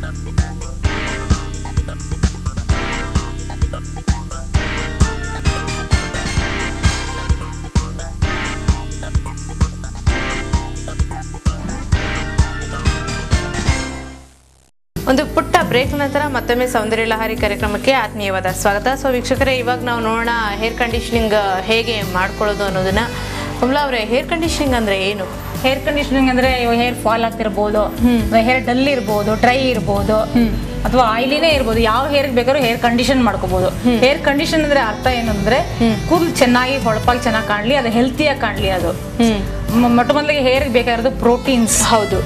ಒಂದು ಪುಟ್ಟ ಬ್ರೇಕ್ ನಂತರ ಮತ್ತೊಮ್ಮೆ ಸೌಂದರ್ಯ ಲಹರಿ ಕಾರ್ಯಕ್ರಮಕ್ಕೆ ಆತ್ಮೀಯವಾದ ಸ್ವಾಗತ. ಸೊ ವೀಕ್ಷಕರೇ, ಇವಾಗ ನಾವು ನೋಡೋಣ ಹೇರ್ ಕಂಡೀಷನಿಂಗ್ ಹೇಗೆ ಮಾಡ್ಕೊಳ್ಳೋದು ಅನ್ನೋದನ್ನ. ಕಮಲಾ ಅವರೇ, ಹೇರ್ ಕಂಡೀಷನಿಂಗ್ ಅಂದ್ರೆ ಏನು? ಹೇರ್ ಕಂಡೀಷನಿಂಗ್ ಅಂದ್ರೆ ಹೇರ್ ಫಾಲ್ ಆಗ್ತಿರ್ಬೋದು, ಹೇರ್ ಡಲ್ ಇರ್ಬೋದು, ಡ್ರೈ ಇರ್ಬೋದು, ಅಥವಾ ಆಯಿಲಿನೇ ಇರ್ಬೋದು. ಯಾವ ಹೇರ್ ಬೇಕಾದ್ರೂ ಹೇರ್ ಕಂಡೀಷನ್ ಮಾಡ್ಕೋಬಹುದು. ಹೇರ್ ಕಂಡೀಷನ್ ಅಂದ್ರೆ ಅರ್ಥ ಏನಂದ್ರೆ ಕೂದಲು ಚೆನ್ನಾಗಿ ಹೊಳಪಾಗಿ ಚೆನ್ನಾಗಿ ಕಾಣ್ಲಿ, ಅದು ಹೆಲ್ತಿಯಾಗಿ ಕಾಣ್ಲಿ. ಅದು ಮೊಟ್ಟ ಮೊದಲಿಗೆ ಹೇರ್ ಬೇಕಾಗಿರೋದು ಪ್ರೋಟೀನ್ಸ್. ಹೌದು,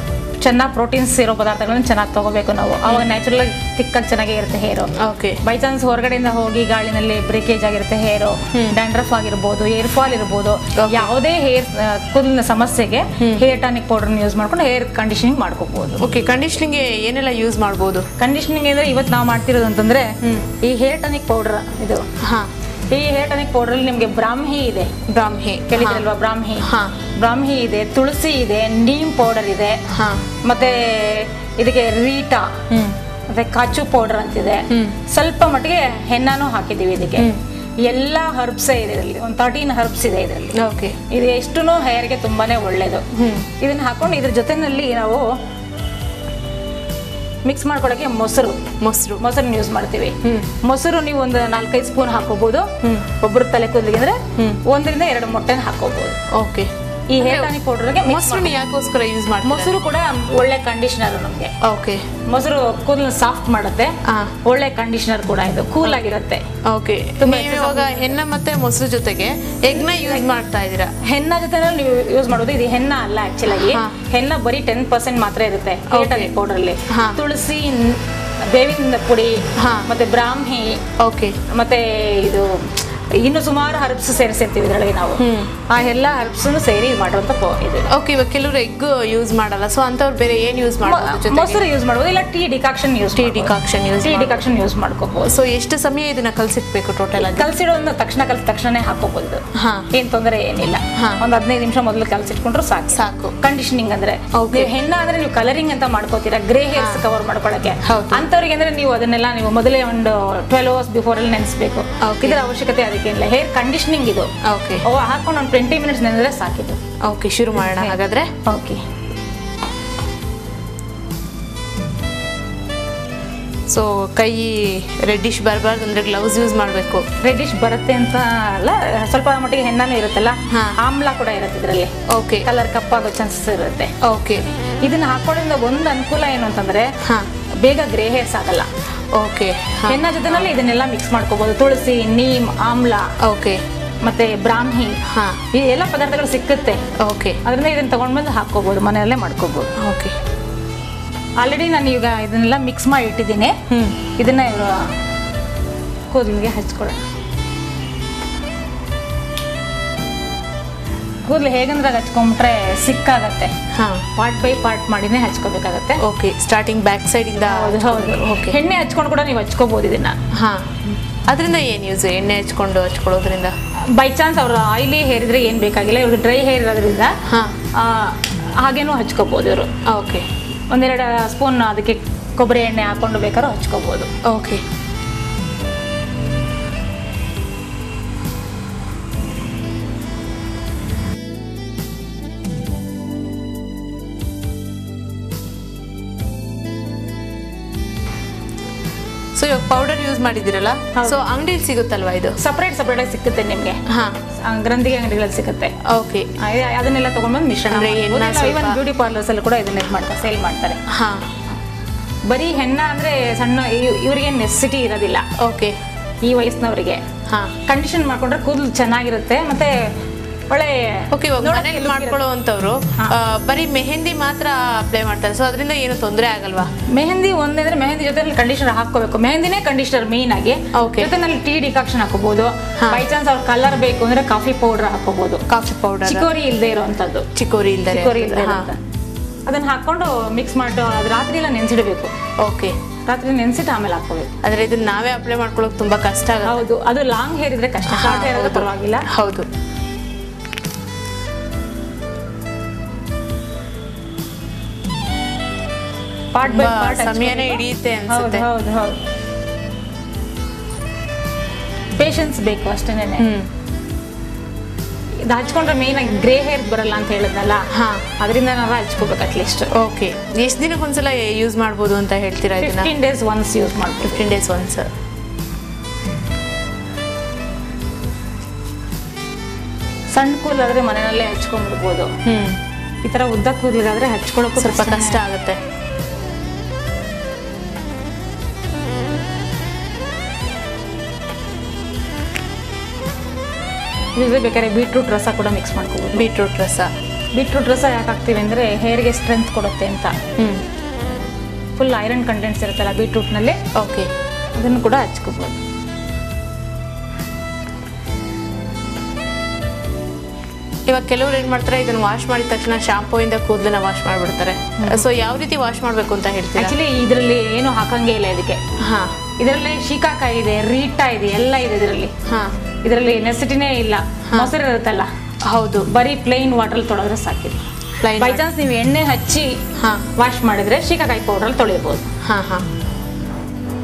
ಚೆನ್ನಾಗಿ ಪ್ರೋಟೀನ್ಸ್ ಇರೋ ಪದಾರ್ಥಗಳನ್ನ ಚೆನ್ನಾಗಿ ತಗೋಬೇಕು ನಾವು. ಅವಾಗ ನ್ಯಾಚುರಲ್ ಆಗಿ ತಿಕ್ಕಾಗಿ ಚೆನ್ನಾಗಿ ಇರುತ್ತೆ ಹೇರು. ಓಕೆ, ಬೈ ಚಾನ್ಸ್ ಹೊರಗಡೆಯಿಂದ ಹೋಗಿ ಗಾಳಿನಲ್ಲಿ ಬ್ರೇಕೇಜ್ ಆಗಿರುತ್ತೆ ಹೇರು, ಡ್ಯಾಂಡ್ರಫ್ ಆಗಿರ್ಬೋದು, ಹೇರ್ ಫಾಲ್ ಇರ್ಬೋದು, ಯಾವುದೇ ಹೇರ್ ಕೂದಲಿನ ಸಮಸ್ಯೆಗೆ ಹೇರ್ ಟಾನಿಕ್ ಪೌಡರ್ ಯೂಸ್ ಮಾಡ್ಕೊಂಡು ಹೇರ್ ಕಂಡೀಷನಿಂಗ್ ಮಾಡ್ಕೋಬಹುದು. ಓಕೆ, ಕಂಡೀಷನಿಂಗ್ ಏನೆಲ್ಲ ಯೂಸ್ ಮಾಡ್ಬೋದು? ಕಂಡೀಷನಿಂಗ್ ಅಂದ್ರೆ ಇವತ್ತು ನಾವು ಮಾಡ್ತಿರೋದು ಅಂತಂದ್ರೆ ಈ ಹೇರ್ ಟಾನಿಕ್ ಪೌಡರ್. ಇದು ಈ ಹೇರ್ ಟಾನಿಕ್ ಪೌಡರ್ ಅಲ್ಲಿ ನಿಮ್ಗೆ ಬ್ರಾಹ್ಮಿ ಇದೆ. ಬ್ರಾಹ್ಮಿ ಕೇಳಿದ್ರಲ್ವಾ? ಬ್ರಾಹ್ಮಿ ಇದೆ, ತುಳಸಿ ಇದೆ, ನೀಮ್ ಪೌಡರ್ ಇದೆ, ಮತ್ತೆ ಇದಕ್ಕೆ ರೀಟಾ ಮತ್ತೆ ಕಾಚು ಪೌಡರ್ ಅಂತಿದೆ. ಸ್ವಲ್ಪ ಮಟ್ಟಿಗೆ ಹೆನ್ನಾನು ಹಾಕಿದೀವಿ ಇದಕ್ಕೆ. ಎಲ್ಲಾ ಹರ್ಬ್ಸ್ ಇದೆ ಇದರಲ್ಲಿ. ಒಂದು 13 ಹರ್ಬ್ಸ್ ಇದೆ ಇದರಲ್ಲಿ. ಓಕೆ, ಇದು ಎಷ್ಟುನು ಹೇರ್ಗೆ ತುಂಬಾನೇ ಒಳ್ಳೇದು. ಇದನ್ನ ಹಾಕೊಂಡು ಇದ್ರ ಜೊತೆನಲ್ಲಿ ನಾವು ಮಿಕ್ಸ್ ಮಾಡ್ಕೊಳಕ್ಕೆ ಮೊಸರು ಯೂಸ್ ಮಾಡ್ತೀವಿ. ಮೊಸರು ನೀವು ಒಂದು 4-5 ಸ್ಪೂನ್ ಹಾಕೋಬಹುದು. ಒಬ್ಬರು ತಲೆ ಕೂದಲಿಗೆ ಅಂದ್ರೆ 1-2 ಮೊಟ್ಟೆನ ಹಾಕೋಬಹುದು. ಓಕೆ, ಈ ಹೇರ್ ಟಾನಿಕ್ ಪೌಡರ್ಗೆ ಮೊಸರು ಯಾಕೋಸ್ಕರ ಯೂಸ್ ಮಾಡ್ತೀವಿ? ಮೊಸರು ಕೂಡ ಒಳ್ಳೆ ಕಂಡೀಷನರ್ ನಮಗೆ. ಓಕೆ, ಮೊಸರು ಕೂದಲು ಸಾಫ್ಟ್ ಮಾಡುತ್ತೆ, ಒಳ್ಳೆ ಕಂಡೀಷನರ್ ಕೂಡ. ಇದು ಕೂಲ್ ಆಗಿರುತ್ತೆ. ಓಕೆ, ಇವಾಗ ಹೆನ್ನ ಮತ್ತೆ ಮೊಸರು ಜೊತೆಗೆ ಎಗ್ನ ಯೂಸ್ ಮಾಡ್ತಾ ಇದೀರಾ? ಹೆನ್ನ ಜೊತೆ ನೀವು ಯೂಸ್ ಮಾಡೋದು. ಇದು ಹೆನ್ನ ಅಲ್ಲ, ಆಕ್ಚುಲ್ ಆಗಿ ಹೆನ್ನ ಬರೀ 10% ಮಾತ್ರ ಇರುತ್ತೆ ಹೇರ್ ಟಾನಿಕ್ ಪೌಡರ್ ಅಲ್ಲಿ. ತುಳಸಿ, ಬೇವಿನ ಪುಡಿ, ಮತ್ತೆ ಬ್ರಾಹ್ಮಿ, ಓಕೆ, ಮತ್ತೆ ಇದು ಇನ್ನು ಸುಮಾರು ಹರ್ಬ್ಸ್ ಸೇರಿಸಿರ್ತೀವಿ ಇದರೊಳಗೆ ನಾವು. ಆ ಎಲ್ಲ ಹರ್ಬ್ಸ್ ಸೇರಿ ಮಾಡುವಂತ ಇದು. ಓಕೆ, ಇವಾಗ ಕೆಲವರು ಎಗ್ ಯೂಸ್ ಮಾಡಲ್ಲ, ಸೊ ಅಂತವ್ರು ಬೇರೆ ಏನ್ ಯೂಸ್ ಮಾಡೋದು? ಮೊಸರು ಯೂಸ್ ಮಾಡೋದು, ಇಲ್ಲ ಟೀ ಡಿಕಾಕ್ಷನ್ ಯೂಸ್ ಮಾಡ್ಕೋಬಹುದು. ಸೊ ಎಷ್ಟು ಸಮಯ ಇದನ್ನ ಕಲ್ಸಿಟ್ಬೇಕು ಟೋಟಲ್ ಆಗಿ? ಕಲ್ಸಿಡೋದನ್ನ ತಕ್ಷಣ ಹಾಕೋಬಹುದು. ಏನ್ ತೊಂದರೆ ಏನಿಲ್ಲ. ಒಂದ್ 15 ನಿಮಿಷ ಮೊದಲು ಕಲ್ಸಿಟ್ಕೊಂಡ್ರು ಸಾಕು. ಕಂಡೀಷನಿಂಗ್ ಅಂದ್ರೆ ಹೆಣ್ಣ ಅಂದ್ರೆ ನೀವು ಕಲರಿಂಗ್ ಅಂತ ಮಾಡ್ಕೋತೀರಾ, ಗ್ರೇ ಹೇರ್ಸ್ ಕವರ್ ಮಾಡ್ಕೊಳಕ್ಕೆ. ಅಂತವ್ರಿಗೆ ಅಂದ್ರೆ ನೀವು ಅದನ್ನೆಲ್ಲ ನೀವು ಮೊದಲೇ ಒಂದು 12 hours ಬಿಫೋರ್ ಅಲ್ಲಿ ನೆನೆಸಬೇಕು. ಇದರ ಅವಶ್ಯಕತೆ ಅದಕ್ಕೇನಿಲ್ಲ. ಹೇರ್ ಕಂಡೀಷನಿಂಗ್ ಇದು. ಓಕೆ, ಹಾಕೊಂಡು ಒಂದು 20 minutes ನೆನೆದ್ರೆ ಸಾಕಿತ್ತು. ಓಕೆ, ಶುರು ಮಾಡೋಣ ಹಾಗಾದ್ರೆ. ಓಕೆ, ಸೊ ಕೈ ರೆಡ್ಡಿಶ್ ಬರಬಾರ್ದು ಅಂದ್ರೆ ಗ್ಲೌಸ್ ಯೂಸ್ ಮಾಡಬೇಕು. ರೆಡ್ಡಿಶ್ ಬರುತ್ತೆ ಅಂತ ಅಲ್ಲ, ಸ್ವಲ್ಪ ಮಟ್ಟಿಗೆ ಹೆಣ್ಣಾನು ಇರುತ್ತಲ್ಲ, ಆಮ್ಲ ಕೂಡ ಇರುತ್ತೆ ಇದರಲ್ಲಿ. ಓಕೆ, ಕಲರ್ ಕಪ್ಪಾಗೋ ಚಾನ್ಸಸ್ ಇರುತ್ತೆ. ಓಕೆ, ಇದನ್ನ ಹಾಕೊಳ್ಳೋದ್ರಿಂದ ಒಂದು ಅನುಕೂಲ ಏನು ಅಂತಂದ್ರೆ ಬೇಗ ಗ್ರೇ ಹೇರ್ಸ್ ಆಗಲ್ಲ. ಓಕೆ, ಹೆಣ್ಣ ಜೊತೆನಲ್ಲಿ ಇದನ್ನೆಲ್ಲ ಮಿಕ್ಸ್ ಮಾಡ್ಕೋಬಹುದು. ತುಳಸಿ, ನೀಮ್, ಆಮ್ಲ, ಓಕೆ, ಮತ್ತೆ ಬ್ರಾಹ್ಮಿ, ಈ ಎಲ್ಲ ಪದಾರ್ಥಗಳು ಸಿಕ್ಕುತ್ತೆ. ಓಕೆ, ಅದರಿಂದ ಇದನ್ನ ತಗೊಂಡ್ಬಂದು ಹಾಕೋಬಹುದು, ಮನೆಯಲ್ಲೇ ಮಾಡ್ಕೋಬಹುದು. ಓಕೆ, ಆಲ್ರೆಡಿ ನಾನು ಈಗ ಇದನ್ನೆಲ್ಲ ಮಿಕ್ಸ್ ಮಾಡಿ ಇಟ್ಟಿದ್ದೀನಿ. ಇದನ್ನ ಇವರು ಕೂದಲಿಗೆ ಹಚ್ಕೊಳ್ಳೋಣ. ಕೂದಲು ಹೇಗಂದ್ರೆ ಹಚ್ಕೊಂಡ್ಬಿಟ್ರೆ ಸಿಕ್ಕಾಗತ್ತೆ. ಪಾರ್ಟ್ ಬೈ ಪಾರ್ಟ್ ಮಾಡಿನೇ ಹಚ್ಕೋಬೇಕಾಗತ್ತೆ. ಓಕೆ, ಸ್ಟಾರ್ಟಿಂಗ್ ಬ್ಯಾಕ್ ಸೈಡ್ ಇಂದ. ಹೌದು. ಓಕೆ, ಎಣ್ಣೆ ಹಚ್ಕೊಂಡು ಕೂಡ ನೀವು ಹಚ್ಕೋಬಹುದು ಇದನ್ನ. ಅದರಿಂದ ಏನ್ ಯೂಸ್? ಎಣ್ಣೆ ಹಚ್ಕೊಳ್ಳೋದ್ರಿಂದ ಬೈ ಚಾನ್ಸ್ ಅವ್ರ ಆಯಿಲಿ ಹೇರ್ ಇದ್ರೆ ಏನ್ ಬೇಕಾಗಿಲ್ಲ, ಇವ್ರಿಗೆ ಡ್ರೈ ಹೇರ್ ಇರೋದ್ರಿಂದ ಹಾಗೇನು ಹಚ್ಕೋಬಹುದು ಇವರು. ಓಕೆ, 1-2 ಸ್ಪೂನ್ ಅದಕ್ಕೆ ಕೊಬ್ಬರಿ ಎಣ್ಣೆ ಹಾಕೊಂಡು ಬೇಕಾದ್ರೂ ಹಚ್ಕೋಬಹುದು. ಓಕೆ, ಸೊ ಇವಾಗ ಪೌಡರ್ ಯೂಸ್ ಮಾಡಿದಿರಲ್ಲ, ಸೊ ಅಂಗಡಿಯಲ್ಲಿ ಸಿಗುತ್ತಲ್ವಾ ಇದು? ಸಪರೇಟ್ ಆಗಿ ಸಿಗುತ್ತೆ ನಿಮ್ಗೆ. ಗ್ರಂಥಿಗೆ ಅಂಗಡಿಗಳಲ್ಲಿ ಸಿಗುತ್ತೆ. ಓಕೆ, ಅದನ್ನೆಲ್ಲ ತಗೊಂಡ್ಬಂದು ಮಿಶ್ರಣ. ಬ್ಯೂಟಿ ಪಾರ್ಲರ್ಸ್ ಅಲ್ಲಿ ಕೂಡ ಇದನ್ನ ಮಾಡ್ತಾರೆ, ಸೇಲ್ ಮಾಡ್ತಾರೆ. ಬರೀ ಹೆಣ್ಣ ಅಂದ್ರೆ ಸಣ್ಣ ಇವ್ರಿಗೆ ನೆಸೆಸಿಟಿ ಇರೋದಿಲ್ಲ. ಓಕೆ, ಈ ವಯಸ್ಸಿನವರಿಗೆ ಕಂಡೀಷನ್ ಮಾಡ್ಕೊಂಡ್ರೆ ಕೂದಲು ಚೆನ್ನಾಗಿರುತ್ತೆ, ಮತ್ತೆ ಒಳ್ಳೆ. ಓಕೆ, ಮನೇಲಿ ಮಾಡ್ಕೊಳ್ಳುವಂತವ್ರು ಬರೀ ಮೆಹಂದಿ ಮಾತ್ರ ಅಪ್ಲೈ ಮಾಡ್ತಾರೆ, ಸೊ ಅದರಿಂದ ಏನು ತೊಂದರೆ ಆಗಲ್ವಾ? ಮೆಹಂದಿ ಒಂದಂದ್ರೆ ಮೆಹಂದಿ ಜೊತೆ ಕಂಡೀಷನರ್ ಹಾಕೋಬೇಕು. ಮೆಹಂದಿನೇ ಕಂಡೀಷನರ್ ಮೇನ್ ಆಗಿ. ಜೊತೆನಲ್ಲಿ ಟೀ ಡಿಕಾಕ್ಷನ್ ಹಾಕೋಬಹುದು. ಬೈ ಚಾನ್ಸ್ ಅವ್ರ ಕಲರ್ ಬೇಕು ಅಂದ್ರೆ ಕಾಫಿ ಪೌಡರ್ ಹಾಕೋಬಹುದು. ಕಾಫಿ ಪೌಡರ್ ಚಿಕೋರಿ ಇಲ್ಲದೆ ಇರುವಂತದ್ದು. ಚಿಕೋರಿ ಇಲ್ಲದೆ ಅದನ್ನ ಹಾಕೊಂಡು ಮಿಕ್ಸ್ ಮಾಡಿ ರಾತ್ರಿ ಎಲ್ಲ ನೆನ್ಸಿಡಬೇಕು. ಓಕೆ, ರಾತ್ರಿ ನೆನ್ಸಿಟ್ಟು ಆಮೇಲೆ ಹಾಕೋಬೇಕು. ಆದ್ರೆ ಇದನ್ನ ನಾವೇ ಅಪ್ಲೈ ಮಾಡ್ಕೊಳ್ಳೋಕೆ ತುಂಬಾ ಕಷ್ಟ ಆಗುತ್ತೆ. ಹೌದು, ಅದು ಲಾಂಗ್ ಹೇರ್ ಇದ್ರೆ ಕಷ್ಟ, ಶಾರ್ಟ್ ಹೇರ್ ಆದ್ರೆ ಪರವಾಗಿಲ್ಲ. ಹೌದು, ಪಾರ್ಟ್ ಬೈ ಪಾರ್ಟ್ ಸಮಯನೇ ಹಿಡಿಯುತ್ತೆ ಹೌದು ಅನ್ಸುತ್ತೆ. ಹೌದು ಹೌದು. ಪೇಷನ್ಸ್ ಬೇಕು ಅಷ್ಟೇನೆ. ಇದು ಹಚ್ಕೊಂಡ್ರೆ ಮೇನ್ ಆಗಿ ಗ್ರೇ ಹೇರ್ ಬರಲ್ಲ ಅಂತ ಹೇಳಿದ್ನಲ್ಲ, ಅದರಿಂದ ನಾವು ಹಚ್ಕೋಬೇಕು ಅಟ್ಲೀಸ್ಟ್. ಓಕೆ, ಎಷ್ಟು ದಿನಕ್ಕೊಂದ್ಸಲ ಯೂಸ್ ಮಾಡ್ಬೋದು ಅಂತ ಹೇಳ್ತೀರಾ ಇದನ್ನ? 15 days once ಯೂಸ್ ಮಾಡ್ಬೋದು. 15 days once. ಸಣ್ಣ ಕೂದಲಾದ್ರೆ ಮನೆಯಲ್ಲೇ ಹಚ್ಕೊಂಡ್ಬಿಡ್ಬೋದು. ಈ ತರ ಉದ್ದ ಕೂದಲಿಗಾದ್ರೆ ಹಚ್ಕೊಳ್ಳೋಕ್ಕೂ ಸ್ವಲ್ಪ ಕಷ್ಟ ಆಗುತ್ತೆ. ಇದ್ರೆ ಬೇಕಾದ್ರೆ ಬೀಟ್ರೂಟ್ ರಸ ಕೂಡ ಮಿಕ್ಸ್ ಮಾಡ್ಕೋಬೋದು. ಬೀಟ್ರೂಟ್ ರಸ ಯಾಕೆ ಹಾಕ್ತೀವಿ ಅಂದರೆ ಹೇರ್ಗೆ ಸ್ಟ್ರೆಂತ್ ಕೊಡುತ್ತೆ ಅಂತ. ಫುಲ್ ಐರನ್ ಕಂಟೆಂಟ್ಸ್ ಇರುತ್ತಲ್ಲ ಬೀಟ್ರೂಟ್ನಲ್ಲಿ. ಓಕೆ, ಅದನ್ನು ಕೂಡ ಹಚ್ಕೋಬೋದು. ಇವಾಗ ಕೆಲವ್ರು ಏನ್ ಮಾಡ್ತಾರೆ, ಇದನ್ನ ವಾಶ್ ಮಾಡಿದ ತಕ್ಷಣ ಶಾಂಪೂ ಇಂದ ಕೂದಲನ್ನ ವಾಶ್ ಮಾಡ್ಬಿಡ್ತಾರೆ. ಸೊ ಯಾವ ರೀತಿ ವಾಶ್ ಮಾಡ್ಬೇಕು ಅಂತ ಹೇಳ್ತೀರಾ? ಆಕ್ಚುಲಿ ಇದರಲ್ಲಿ ಏನು ಹಾಕಂಗೇ ಇಲ್ಲ ಇದಕ್ಕೆ. ಇದರಲ್ಲಿ ಶಿಕಾಕಾಯಿ ಇದೆ, ರೀಟಾ ಇದೆ, ಎಲ್ಲ ಇದೆ ಇದರಲ್ಲಿ. ಇದರಲ್ಲಿ ನೆಸಿಟಿನೇ ಇಲ್ಲ. ಮೊಸರು ಇರುತ್ತಲ್ಲ, ಹೌದು, ಬರೀ ಪ್ಲೈನ್ ವಾಟರ್ ತೊಳೆದ್ರೆ ಸಾಕಿದೆ. ಬೈ ಚಾನ್ಸ್ ನೀವು ಎಣ್ಣೆ ಹಚ್ಚಿ ವಾಶ್ ಮಾಡಿದ್ರೆ ಶಿಕಾಕಾಯಿ ಪೌಡರ್ ತೊಳೆಯಬಹುದು.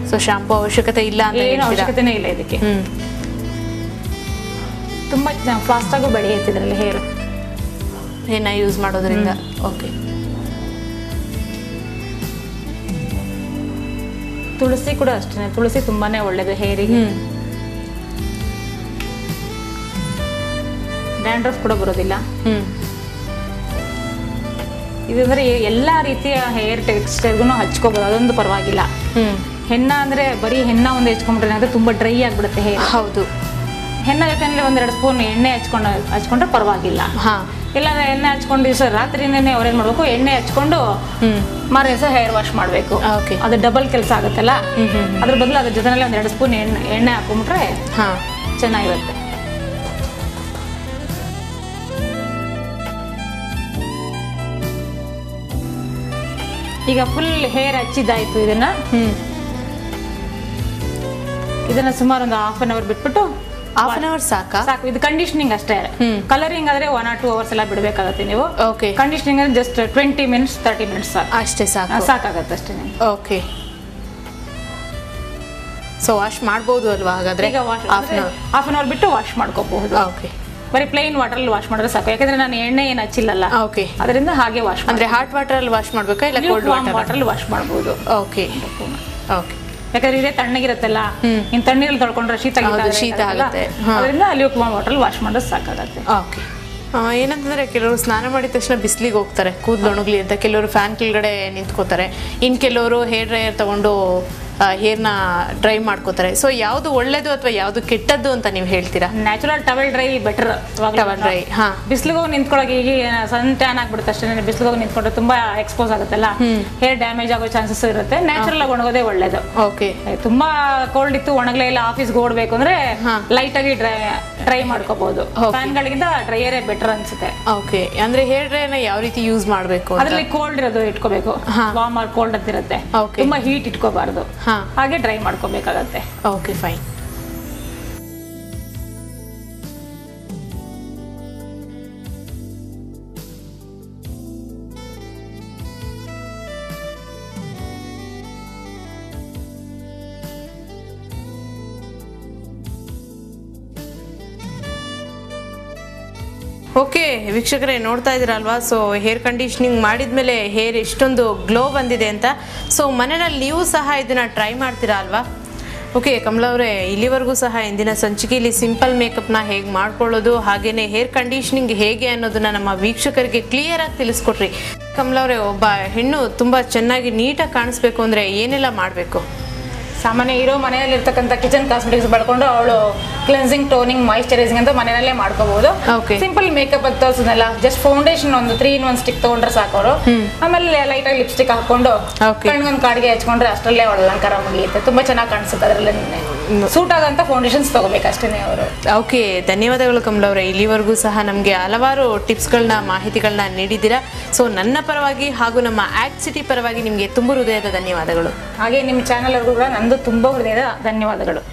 ಸೊ ಶಾಂಪೂ ಅವಶ್ಯಕತೆ ಇಲ್ಲ ಅಂತ ಏನು ಅವಶ್ಯಕತೆನೇ ಇಲ್ಲ ಇದಕ್ಕೆ. ತುಂಬಾ ಫಾಸ್ಟ್ ಆಗು ಬೆಳೆಯುತ್ತೆ ಇದರಲ್ಲಿ ಹೇರ್ ಹೆನ್ನ ಯೂಸ್ ಮಾಡೋದ್ರಿಂದ. ಓಕೆ, ತುಳಸಿ ಕೂಡ ಅಷ್ಟೇ. ತುಳಸಿ ತುಂಬಾನೇ ಒಳ್ಳೇದು ಹೇರಿಗೆ. ಡ್ಯಾಂಡ್ರಫ್ ಕೂಡ ಬರೋದಿಲ್ಲ. ಇದಂದ್ರೆ ಎಲ್ಲಾ ರೀತಿಯ ಹೇರ್ ಟೆಕ್ಸ್ಚರ್ಗೂ ಹಚ್ಕೋಬಹುದು, ಅದೊಂದು ಪರವಾಗಿಲ್ಲ. ಹೆನ್ನ ಅಂದ್ರೆ ಬರೀ ಹೆನ್ನ ಒಂದು ಹಚ್ಕೊಂಡ್ರೆ ಅಂದ್ರೆ ತುಂಬಾ ಡ್ರೈ ಆಗ್ಬಿಡುತ್ತೆ ಹೇರ್. ಹೌದು, ಹೆನ್ನ ಜೊತೆನಲ್ಲಿ 1-2 ಸ್ಪೂನ್ ಎಣ್ಣೆ ಹಚ್ಕೊಂಡ್ರೆ ಪರವಾಗಿಲ್ಲ. ಇಲ್ಲ ಎಣ್ಣೆ ಹಚ್ಕೊಂಡು ದಿವಸ ರಾತ್ರಿನೇ ಅವ್ರೇನ್ ಮಾಡ್ಬೇಕು, ಎಣ್ಣೆ ಹಚ್ಕೊಂಡು ಮಾರನೇ ದಿವಸ ಹೇರ್ ವಾಶ್ ಮಾಡ್ಬೇಕು. ಅದು ಡಬಲ್ ಕೆಲಸ ಆಗುತ್ತಲ್ಲ. ಅದ್ರ ಬದಲು ಅದ್ರ ಜೊತೆನಲ್ಲಿ 1-2 ಸ್ಪೂನ್ ಎಣ್ಣೆ ಹಾಕೊಂಡ್ಬಿಟ್ರೆ ಚೆನ್ನಾಗಿರುತ್ತೆ. ಈಗ ಫುಲ್ ಹೇರ್ ಹಚ್ಚಿದ್ದಾಯ್ತು. ಇದನ್ನ ಸುಮಾರು ಒಂದು 1/2 an hour ಬಿಟ್ಬಿಟ್ಟು. 1/2 an hour ಸಾಕು. ಇದು ಕಂಡೀಷನಿಂಗ್ ಅಷ್ಟೇ. ಕಲರಿಂಗ್ ಆದ್ರೆ 1 or 2 hours ಎಲ್ಲ ಬಿಡಬೇಕಾಗುತ್ತೆ ನೀವು. ಓಕೆ, ಕಂಡೀಷನಿಂಗ್ ಅಂದ್ರೆ ಜಸ್ಟ್ 20 minutes 30 minutes ಅಷ್ಟೇ ಸಾಕಾಗತ್ತೆ ಅಷ್ಟೇ. ಓಕೆ, ಸೊ ವಾಶ್ ಮಾಡ್ಬೋದು ಅಲ್ವಾ ಹಾಗಾದ್ರೆ? ಈಗ ಹಾಫ್ an hour ಬಿಟ್ಟು ವಾಶ್ ಮಾಡ್ಕೋಬಹುದು. ಓಕೆ, ಬರೀ ಪ್ಲೈನ್ ವಾಟರ್ ಅಲ್ಲಿ ವಾಶ್ ಮಾಡಿದ್ರೆ ಸಾಕು. ಯಾಕಂದ್ರೆ ನಾನು ಎಣ್ಣೆ ಏನು ಹಚ್ಚಿಲ್ಲಲ್ಲ. ಓಕೆ, ಅದರಿಂದ ಹಾಗೆ ವಾಶ್ ಅಂದ್ರೆ ಹಾಟ್ ವಾಟರ್ ಅಲ್ಲಿ ವಾಶ್ ಮಾಡ್ಬೇಕಾ ಇಲ್ಲ ಕೋಲ್ಡ್ ವಾಟರ್ ಅಲ್ಲಿ ವಾಶ್ ಮಾಡಬಹುದು. ಓಕೆ ಓಕೆ, ಯಾಕಂದ್ರೆ ಇದೇ ತಣ್ಣಗಿರುತ್ತಲ್ಲ, ಇನ್ ತಣ್ಣೀರಲ್ಲಿ ತೊಳ್ಕೊಂಡ್ರೆ ಶೀತ ಆಗುತ್ತೆ. ಅದರಿಂದ ಅಲ್ಲಿ ವಾಟರ್ ವಾಶ್ ಮಾಡೋದು ಸಾಕಾಗತ್ತೆ. ಓಕೆ, ಏನಂತಂದ್ರೆ ಕೆಲವರು ಸ್ನಾನ ಮಾಡಿದ ತಕ್ಷಣ ಬಿಸಿಲಿಗೆ ಹೋಗ್ತಾರೆ ಕೂದಲು ಒಣಗ್ಲಿ ಅಂತ. ಕೆಲವರು ಫ್ಯಾನ್ ಕೆಳಗಡೆ ನಿಂತ್ಕೋತಾರೆ. ಇನ್ ಕೆಲವರು ಹೇರ್ ಡ್ರೈಯರ್ ತಗೊಂಡು ಹೇರ್ನ ಡ್ರೈ ಮಾಡ್ಕೋತಾರೆ. ಸೊ ಯಾವ್ದು ಒಳ್ಳೇದು ಅಥವಾ ಯಾವ್ದು ಕೆಟ್ಟದ್ದು ಅಂತ ನೀವು ಹೇಳ್ತೀರಾ? Natural towel dry better. Towel dry. ಬಿಸಿಲಿಗೆ ಹೋಗಿ ನಿಂತ್ಕೊಳ್ಳೋಕೆ ಈಗ ಸನ್ ಟ್ಯಾನ್ ಆಗ್ಬಿಡುತ್ತೆ ಅಷ್ಟೇ. ಬಿಸಿಲಿಗೆ ಹೋಗಿ ನಿಂತ್ಕೊಂಡ್ರೆ ತುಂಬಾ ಎಕ್ಸ್ಪೋಸ್ ಆಗುತ್ತಲ್ಲ, ಹೇರ್ ಡ್ಯಾಮೇಜ್ ಆಗೋ ಚಾನ್ಸಸ್ ಇರುತ್ತೆ. ನ್ಯಾಚುರಲ್ ಆಗಿ ಒಣಗೋದೇ ಒಳ್ಳೇದು. ಓಕೆ, ತುಂಬಾ ಕೋಲ್ಡ್ ಇತ್ತು ಒಣಗಲೇ ಇಲ್ಲ, ಆಫೀಸ್ಗೆ ಓಡಬೇಕು ಅಂದ್ರೆ ಲೈಟ್ ಆಗಿ ಡ್ರೈ ಮಾಡ್ಕೋಬಹುದು. ಫ್ಯಾನ್ ಗಳಿಗಿಂತ ಡ್ರೈಯರೇ ಬೆಟರ್ ಅನ್ಸುತ್ತೆ. ಓಕೆ, ಅಂದ್ರೆ ಹೇರ್ ಡ್ರೈನ ಯಾವ ರೀತಿ ಯೂಸ್ ಮಾಡ್ಬೇಕು? ಅದ್ರಲ್ಲಿ ಕೋಲ್ಡ್ ಇರೋದು ಇಟ್ಕೋಬೇಕು. ವಾರ್ಮ್ ಆರ್ ಕೋಲ್ಡ್ ಅಂತ ಇರುತ್ತೆ. ತುಂಬಾ ಹೀಟ್ ಇಟ್ಕೋಬಾರ್ದು, ಹಾಗೆ ಡ್ರೈ ಮಾಡ್ಕೋಬೇಕಾಗತ್ತೆ. Okay, fine. ಓಕೆ ವೀಕ್ಷಕರೇ, ನೋಡ್ತಾ ಇದ್ದೀರಲ್ವಾ? ಸೊ ಹೇರ್ ಕಂಡೀಷ್ನಿಂಗ್ ಮಾಡಿದ್ಮೇಲೆ ಹೇರ್ ಎಷ್ಟೊಂದು ಗ್ಲೋ ಬಂದಿದೆ ಅಂತ. ಸೊ ಮನೆಯಲ್ಲಿ ನೀವು ಸಹ ಇದನ್ನು ಟ್ರೈ ಮಾಡ್ತೀರಾ ಅಲ್ವಾ? ಓಕೆ ಕಮಲಾ ಅವರೇ, ಇಲ್ಲಿವರೆಗೂ ಸಹ ಇಂದಿನ ಸಂಚಿಕೆಯಲ್ಲಿ ಸಿಂಪಲ್ ಮೇಕಪ್ನ ಹೇಗೆ ಮಾಡ್ಕೊಳ್ಳೋದು, ಹಾಗೆಯೇ ಹೇರ್ ಕಂಡೀಷ್ನಿಂಗ್ ಹೇಗೆ ಅನ್ನೋದನ್ನ ನಮ್ಮ ವೀಕ್ಷಕರಿಗೆ ಕ್ಲಿಯರಾಗಿ ತಿಳಿಸ್ಕೊಟ್ರಿ. ಕಮಲಾ ಅವರೇ, ಒಬ್ಬ ಹೆಣ್ಣು ತುಂಬ ಚೆನ್ನಾಗಿ ನೀಟಾಗಿ ಕಾಣಿಸ್ಬೇಕು ಅಂದರೆ ಏನೆಲ್ಲ ಮಾಡಬೇಕು? ಸಾಮಾನ್ಯ ಇರೋ ಮನೆಯಲ್ಲಿ ಇರ್ತಕ್ಕಂಥ ಕಿಚನ್ ಕಾಸ್ಮೆಟಿಕ್ಸ್ ಬಳಕೊಂಡು ಅವಳು ಕ್ಲೆನ್ಸಿಂಗ್, ಟೋನಿಂಗ್, ಮಾಯಿಶ್ಚರೈಸಿಂಗ್ ಅಂತ ಮನೆಯಲ್ಲೇ ಮಾಡ್ಕೋಬಹುದು. ಸಿಂಪಲ್ ಮೇಕಪ್ ಅಂತ ತೋರಿಸಿದ್ನಲ್ಲ, ಜಸ್ಟ್ ಫೌಂಡೇಶನ್ ಒಂದು 3-in-1 ಸ್ಟಿಕ್ ತಗೊಂಡ್ರೆ ಸಾಕು ಅವರು. ಆಮೇಲೆ ಲೈಟ್ ಆಗಿ ಲಿಪ್ಸ್ಟಿಕ್ ಹಾಕೊಂಡು ಕಣ್ಗೊಂದು ಕಾಡಿಗೆ ಹಚ್ಕೊಂಡ್ರೆ ಅಷ್ಟರಲ್ಲೇ ಅವಳ ಅಲಂಕಾರ ಮುಗಿಯುತ್ತೆ. ತುಂಬಾ ಚೆನ್ನಾಗಿ ಕಾಣಿಸುತ್ತೆ. ಅದರಲ್ಲಿ ಸೂಟ್ ಆಗಂತ ಫೌಂಡೇಶನ್ಸ್ ತಗೋಬೇಕಷ್ಟೇ ಅವರು. ಓಕೆ, ಧನ್ಯವಾದಗಳು ಕಮಲಾ ಅವರೇ. ಇಲ್ಲಿವರೆಗೂ ಸಹ ನಮಗೆ ಹಲವಾರು ಟಿಪ್ಸ್ಗಳನ್ನ, ಮಾಹಿತಿಗಳನ್ನ ನೀಡಿದ್ದೀರಾ. ಸೊ ನನ್ನ ಪರವಾಗಿ ಹಾಗೂ ನಮ್ಮ ಆಕ್ಟ್ ಸಿಟಿ ಪರವಾಗಿ ನಿಮಗೆ ತುಂಬ ಹೃದಯದ ಧನ್ಯವಾದಗಳು. ಹಾಗೆ ನಿಮ್ಮ ಚಾನಲ್ ಅವ್ರಿಗೂ ಕೂಡ ನಂದು ತುಂಬ ಹೃದಯದ ಧನ್ಯವಾದಗಳು.